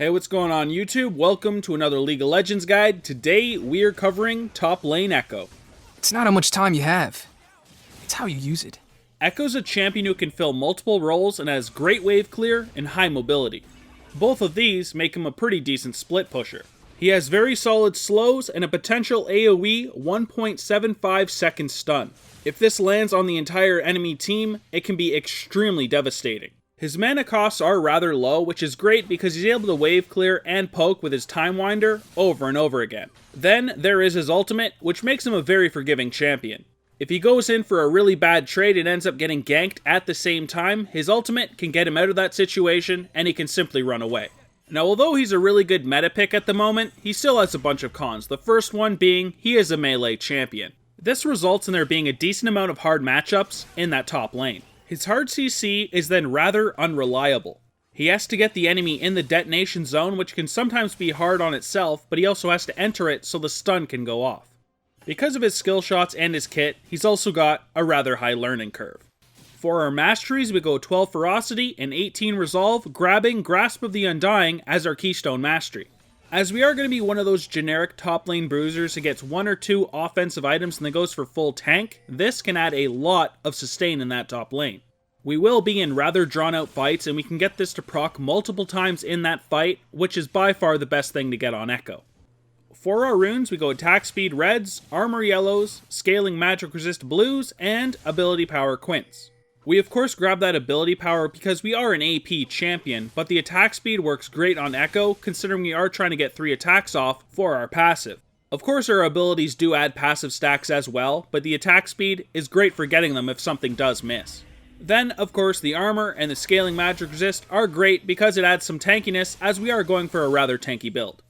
Hey, what's going on YouTube? Welcome to another League of Legends guide. Today we are covering top lane Ekko. It's not how much time you have, it's how you use it. Ekko's a champion who can fill multiple roles and has great wave clear and high mobility. Both of these make him a pretty decent split pusher. He has very solid slows and a potential AoE 1.75 second stun. If this lands on the entire enemy team, it can be extremely devastating. His mana costs are rather low, which is great because he's able to wave clear and poke with his Time Winder over and over again. Then there is his ultimate, which makes him a very forgiving champion. If he goes in for a really bad trade and ends up getting ganked at the same time, his ultimate can get him out of that situation and he can simply run away. Now, although he's a really good meta pick at the moment, he still has a bunch of cons, the first one being he is a melee champion. This results in there being a decent amount of hard matchups in that top lane. His hard CC is then rather unreliable. He has to get the enemy in the detonation zone, which can sometimes be hard on itself, but he also has to enter it so the stun can go off. Because of his skill shots and his kit, he's also got a rather high learning curve. For our Masteries, we go 12 Ferocity and 18 Resolve, grabbing Grasp of the Undying as our Keystone Mastery. As we are going to be one of those generic top lane bruisers who gets one or two offensive items and then goes for full tank, this can add a lot of sustain in that top lane. We will be in rather drawn out fights and we can get this to proc multiple times in that fight, which is by far the best thing to get on Ekko. For our runes, we go attack speed reds, armor yellows, scaling magic resist blues, and ability power quints. We of course grab that ability power because we are an AP champion, but the attack speed works great on Ekko considering we are trying to get 3 attacks off for our passive. Of course our abilities do add passive stacks as well, but the attack speed is great for getting them if something does miss. Then of course the armor and the scaling magic resist are great because it adds some tankiness as we are going for a rather tanky build.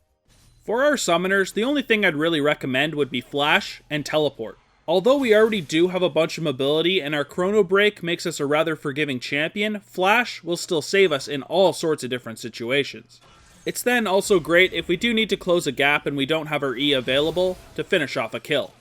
For our summoners, the only thing I'd really recommend would be flash and teleport. Although we already do have a bunch of mobility and our chrono break makes us a rather forgiving champion, flash will still save us in all sorts of different situations. It's then also great if we do need to close a gap and we don't have our E available to finish off a kill.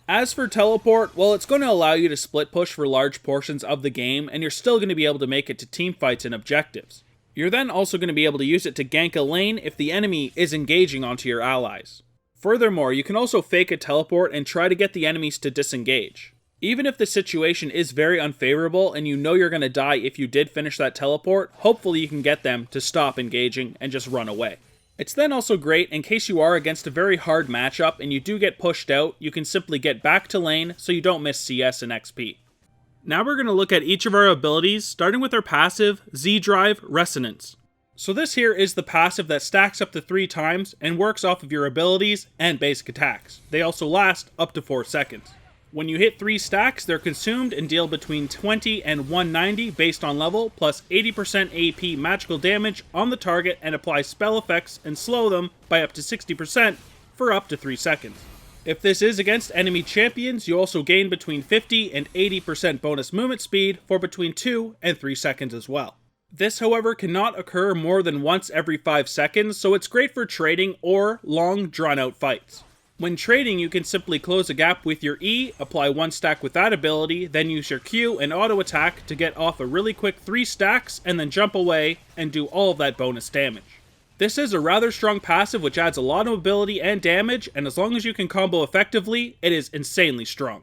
As for teleport, well, it's going to allow you to split push for large portions of the game and you're still going to be able to make it to team fights and objectives. You're then also going to be able to use it to gank a lane if the enemy is engaging onto your allies. Furthermore, you can also fake a teleport and try to get the enemies to disengage. Even if the situation is very unfavorable and you know you're going to die if you did finish that teleport, hopefully you can get them to stop engaging and just run away. It's then also great in case you are against a very hard matchup and you do get pushed out, you can simply get back to lane so you don't miss CS and XP. Now we're going to look at each of our abilities, starting with our passive, Z-Drive Resonance. So this here is the passive that stacks up to 3 times and works off of your abilities and basic attacks. They also last up to 4 seconds. When you hit 3 stacks, they're consumed and deal between 20 and 190 based on level, plus 80% AP magical damage on the target and apply spell effects and slow them by up to 60% for up to 3 seconds. If this is against enemy champions, you also gain between 50 and 80% bonus movement speed for between 2 and 3 seconds as well. This, however, cannot occur more than once every 5 seconds, so it's great for trading or long, drawn-out fights. When trading, you can simply close a gap with your E, apply 1 stack with that ability, then use your Q and auto-attack to get off a really quick 3 stacks, and then jump away and do all of that bonus damage. This is a rather strong passive which adds a lot of ability and damage, and as long as you can combo effectively, it is insanely strong.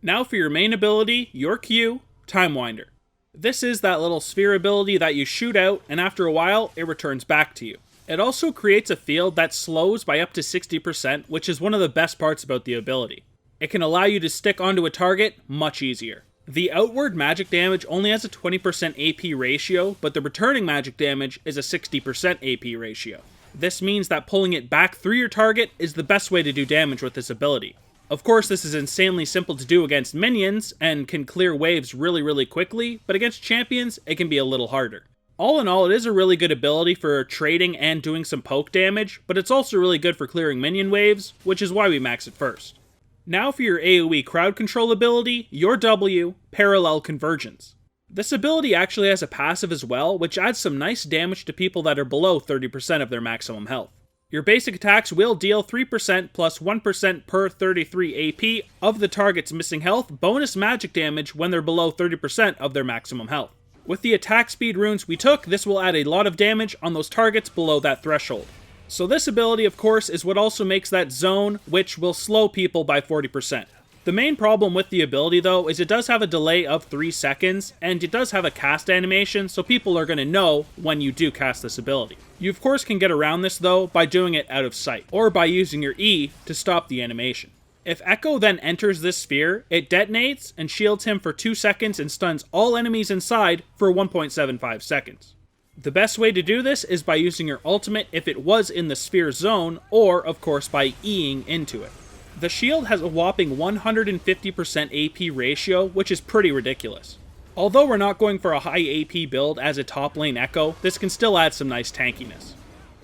Now for your main ability, your Q, Time Winder. This is that little sphere ability that you shoot out, and after a while, it returns back to you. It also creates a field that slows by up to 60%, which is one of the best parts about the ability. It can allow you to stick onto a target much easier. The outward magic damage only has a 20% AP ratio, but the returning magic damage is a 60% AP ratio. This means that pulling it back through your target is the best way to do damage with this ability. Of course, this is insanely simple to do against minions and can clear waves really quickly, but against champions, it can be a little harder. All in all, it is a really good ability for trading and doing some poke damage, but it's also really good for clearing minion waves, which is why we max it first. Now for your AoE crowd control ability, your W, Parallel Convergence. This ability actually has a passive as well, which adds some nice damage to people that are below 30% of their maximum health. Your basic attacks will deal 3% plus 1% per 33 AP of the target's missing health bonus magic damage when they're below 30% of their maximum health. With the attack speed runes we took, this will add a lot of damage on those targets below that threshold. So this ability, of course, is what also makes that zone, which will slow people by 40%. The main problem with the ability, though, is it does have a delay of 3 seconds, and it does have a cast animation, so people are going to know when you do cast this ability. You, of course, can get around this, though, by doing it out of sight, or by using your E to stop the animation. If Ekko then enters this sphere, it detonates and shields him for 2 seconds and stuns all enemies inside for 1.75 seconds. The best way to do this is by using your ultimate if it was in the sphere zone, or, of course, by E-ing into it. The shield has a whopping 150% AP ratio, which is pretty ridiculous. Although we're not going for a high AP build as a top lane Ekko, this can still add some nice tankiness.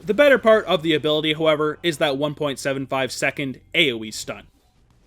The better part of the ability, however, is that 1.75 second AoE stun.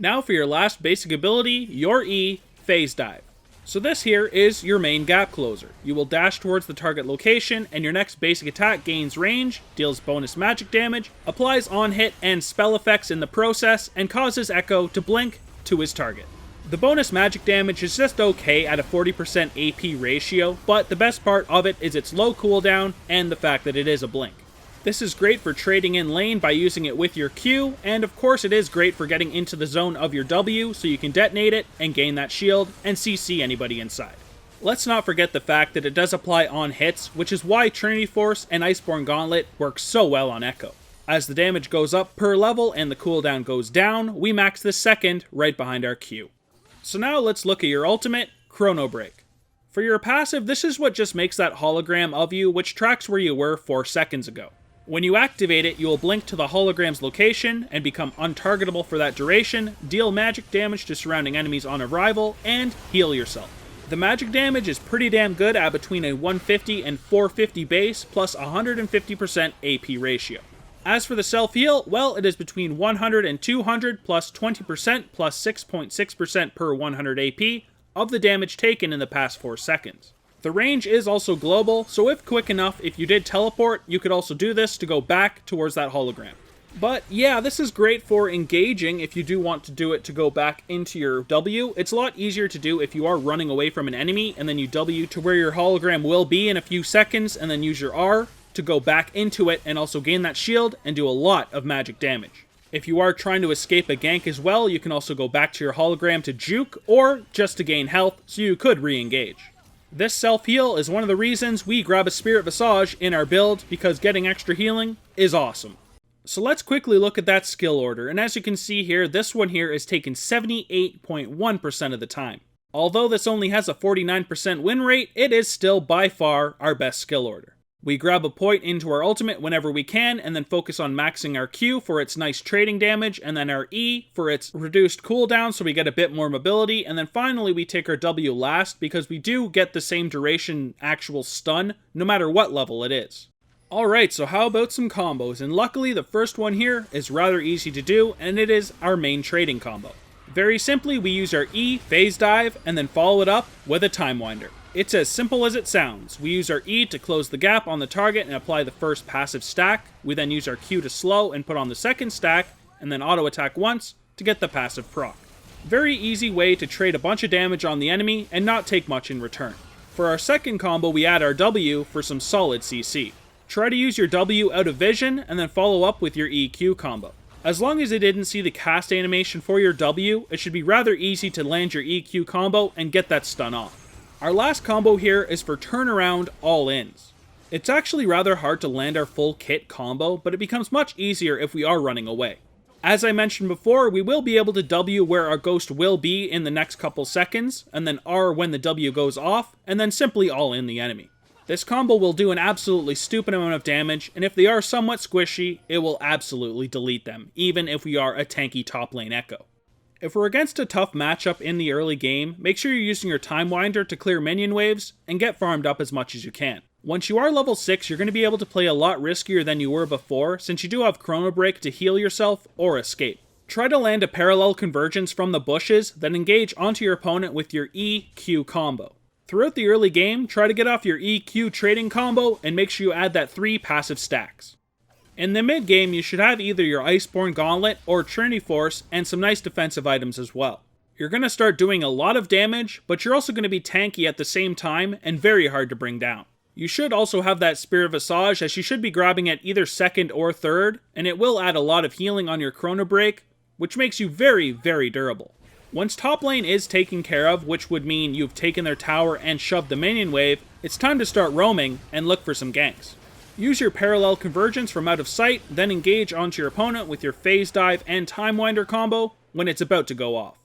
Now for your last basic ability, your E, Phase Dive. So this here is your main gap closer. You will dash towards the target location, and your next basic attack gains range, deals bonus magic damage, applies on-hit and spell effects in the process, and causes Ekko to blink to his target. The bonus magic damage is just okay at a 40% AP ratio, but the best part of it is its low cooldown and the fact that it is a blink. This is great for trading in lane by using it with your Q, and of course it is great for getting into the zone of your W so you can detonate it and gain that shield and CC anybody inside. Let's not forget the fact that it does apply on hits, which is why Trinity Force and Iceborne Gauntlet work so well on Ekko. As the damage goes up per level and the cooldown goes down, we max this second right behind our Q. So now let's look at your ultimate, Chrono Break. For your passive, this is what just makes that hologram of you, which tracks where you were 4 seconds ago. When you activate it, you will blink to the hologram's location and become untargetable for that duration, deal magic damage to surrounding enemies on arrival, and heal yourself. The magic damage is pretty damn good at between a 150 and 450 base plus 150% AP ratio. As for the self-heal, well, it is between 100 and 200 plus 20% plus 6.6% per 100 AP of the damage taken in the past 4 seconds. The range is also global, so if quick enough, if you did teleport, you could also do this to go back towards that hologram. But yeah, this is great for engaging if you do want to do it to go back into your W. It's a lot easier to do if you are running away from an enemy, and then you W to where your hologram will be in a few seconds, and then use your R to go back into it and also gain that shield and do a lot of magic damage. If you are trying to escape a gank as well, you can also go back to your hologram to juke, or just to gain health, so you could re-engage. This self-heal is one of the reasons we grab a Spirit Visage in our build, because getting extra healing is awesome. So let's quickly look at that skill order, and as you can see here, this one here is taken 78.1% of the time. Although this only has a 49% win rate, it is still by far our best skill order. We grab a point into our ultimate whenever we can, and then focus on maxing our Q for its nice trading damage, and then our E for its reduced cooldown so we get a bit more mobility, and then finally we take our W last because we do get the same duration actual stun no matter what level it is. Alright, so how about some combos? And luckily the first one here is rather easy to do, and it is our main trading combo. Very simply, we use our E, Phase Dive, and then follow it up with a Time Winder. It's as simple as it sounds. We use our E to close the gap on the target and apply the first passive stack. We then use our Q to slow and put on the second stack, and then auto attack once to get the passive proc. Very easy way to trade a bunch of damage on the enemy and not take much in return. For our second combo, we add our W for some solid CC. Try to use your W out of vision and then follow up with your EQ combo. As long as it didn't see the cast animation for your W, it should be rather easy to land your EQ combo and get that stun off. Our last combo here is for turnaround all-ins. It's actually rather hard to land our full kit combo, but it becomes much easier if we are running away. As I mentioned before, we will be able to W where our ghost will be in the next couple seconds, and then R when the W goes off, and then simply all-in the enemy. This combo will do an absolutely stupid amount of damage, and if they are somewhat squishy, it will absolutely delete them, even if we are a tanky top lane Ekko. If we're against a tough matchup in the early game, make sure you're using your Time Winder to clear minion waves and get farmed up as much as you can. Once you are level 6, you're going to be able to play a lot riskier than you were before, since you do have Chrono Break to heal yourself or escape. Try to land a parallel convergence from the bushes, then engage onto your opponent with your EQ combo. Throughout the early game, try to get off your EQ trading combo and make sure you add that 3 passive stacks. In the mid game, you should have either your Iceborne Gauntlet or Trinity Force and some nice defensive items as well. You're going to start doing a lot of damage, but you're also going to be tanky at the same time and very hard to bring down. You should also have that Spirit Visage, as you should be grabbing at either second or third, and it will add a lot of healing on your Chrono Break, which makes you very, very durable. Once top lane is taken care of, which would mean you've taken their tower and shoved the minion wave, it's time to start roaming and look for some ganks. Use your parallel convergence from out of sight, then engage onto your opponent with your phase dive and time winder combo when it's about to go off.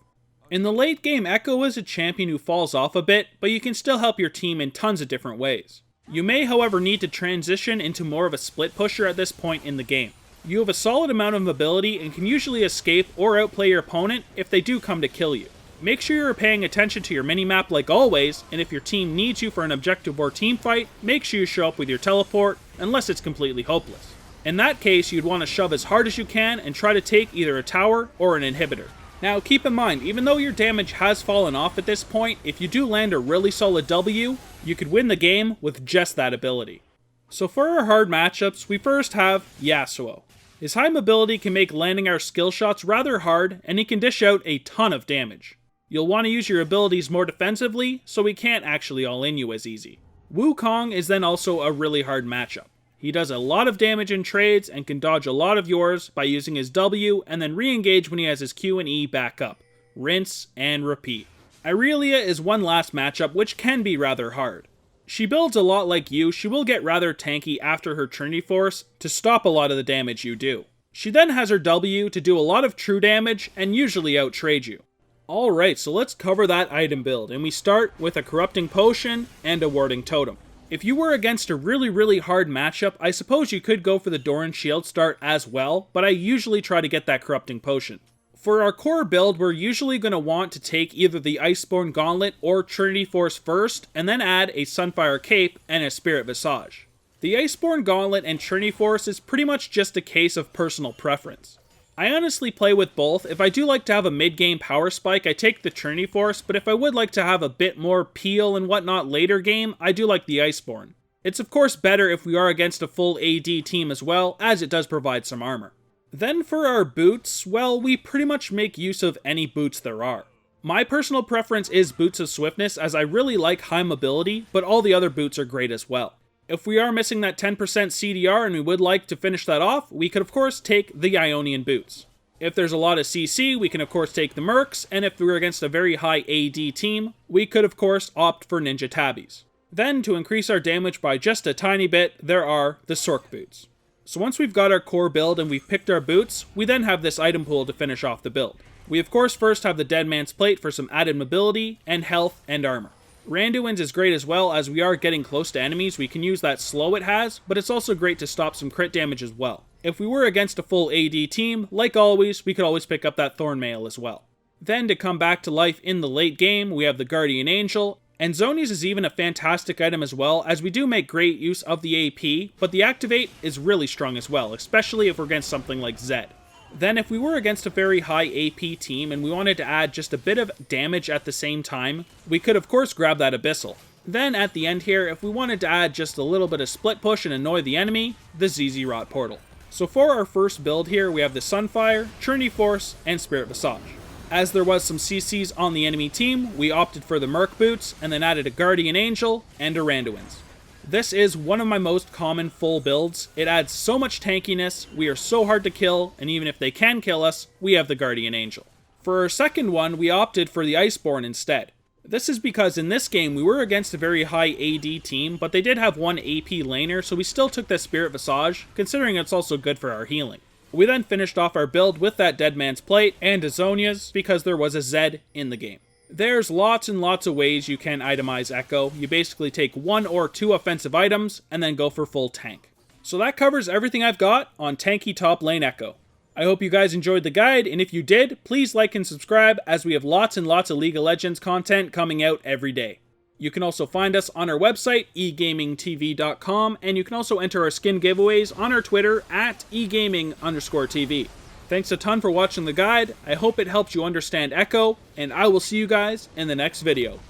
In the late game, Ekko is a champion who falls off a bit, but you can still help your team in tons of different ways. You may, however, need to transition into more of a split pusher at this point in the game. You have a solid amount of mobility and can usually escape or outplay your opponent if they do come to kill you. Make sure you're paying attention to your minimap like always, and if your team needs you for an objective or team fight, make sure you show up with your teleport, unless it's completely hopeless. In that case, you'd want to shove as hard as you can and try to take either a tower or an inhibitor. Now keep in mind, even though your damage has fallen off at this point, if you do land a really solid W, you could win the game with just that ability. So for our hard matchups, we first have Yasuo. His high mobility can make landing our skill shots rather hard, and he can dish out a ton of damage. You'll want to use your abilities more defensively, so he can't actually all-in you as easy. Wukong is then also a really hard matchup. He does a lot of damage in trades and can dodge a lot of yours by using his W and then re-engage when he has his Q and E back up. Rinse and repeat. Irelia is one last matchup which can be rather hard. She builds a lot like you, she will get rather tanky after her Trinity Force to stop a lot of the damage you do. She then has her W to do a lot of true damage and usually out-trade you. Alright, so let's cover that item build, and we start with a Corrupting Potion and a Warding Totem. If you were against a really hard matchup, I suppose you could go for the Doran Shield start as well, but I usually try to get that Corrupting Potion. For our core build, we're usually going to want to take either the Iceborne Gauntlet or Trinity Force first, and then add a Sunfire Cape and a Spirit Visage. The Iceborne Gauntlet and Trinity Force is pretty much just a case of personal preference. I honestly play with both. If I do like to have a mid-game power spike, I take the Trinity Force, but if I would like to have a bit more peel and whatnot later game, I do like the Iceborne. It's of course better if we are against a full AD team as well, as it does provide some armor. Then for our boots, well, we pretty much make use of any boots there are. My personal preference is Boots of Swiftness, as I really like high mobility, but all the other boots are great as well. If we are missing that 10% CDR and we would like to finish that off, we could of course take the Ionian boots. If there's a lot of CC, we can of course take the Mercs, and if we're against a very high AD team, we could of course opt for Ninja Tabbies. Then, to increase our damage by just a tiny bit, there are the Sork boots. So once we've got our core build and we've picked our boots, we then have this item pool to finish off the build. We of course first have the Dead Man's Plate for some added mobility and health and armor. Randuin's is great as well, as we are getting close to enemies. We can use that slow it has, but it's also great to stop some crit damage as well. If we were against a full AD team, like always, we could always pick up that Thorn Mail as well. Then to come back to life in the late game, we have the Guardian Angel, and Zhonya's is even a fantastic item as well, as we do make great use of the AP, but the Activate is really strong as well, especially if we're against something like Zed. Then if we were against a very high AP team and we wanted to add just a bit of damage at the same time, we could of course grab that Abyssal. Then at the end here, if we wanted to add just a little bit of split push and annoy the enemy, the ZZ Rot Portal. So for our first build here, we have the Sunfire, Trinity Force, and Spirit Visage. As there was some CCs on the enemy team, we opted for the Merc Boots and then added a Guardian Angel and a Randuin's. This is one of my most common full builds. It adds so much tankiness, we are so hard to kill, and even if they can kill us, we have the Guardian Angel. For our second one, we opted for the Iceborne instead. This is because in this game, we were against a very high AD team, but they did have one AP laner, so we still took the Spirit Visage, considering it's also good for our healing. We then finished off our build with that Dead Man's Plate and a Zhonya's, because there was a Zed in the game. There's lots and lots of ways you can itemize Ekko. You basically take 1 or 2 offensive items, and then go for full tank. So that covers everything I've got on tanky top lane Ekko. I hope you guys enjoyed the guide, and if you did, please like and subscribe, as we have lots and lots of League of Legends content coming out every day. You can also find us on our website, egamingtv.com, and you can also enter our skin giveaways on our Twitter at egaming_TV. Thanks a ton for watching the guide. I hope it helped you understand Ekko, and I will see you guys in the next video.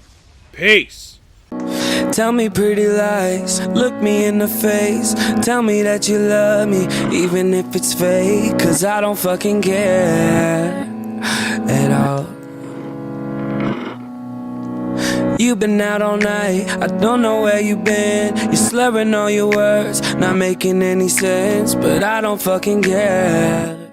Peace! Tell me pretty lies, look me in the face. Tell me that you love me, even if it's fake. Cause I don't fucking care at all. You've been out all night, I don't know where you've been. You're slurring all your words, not making any sense, but I don't fucking care.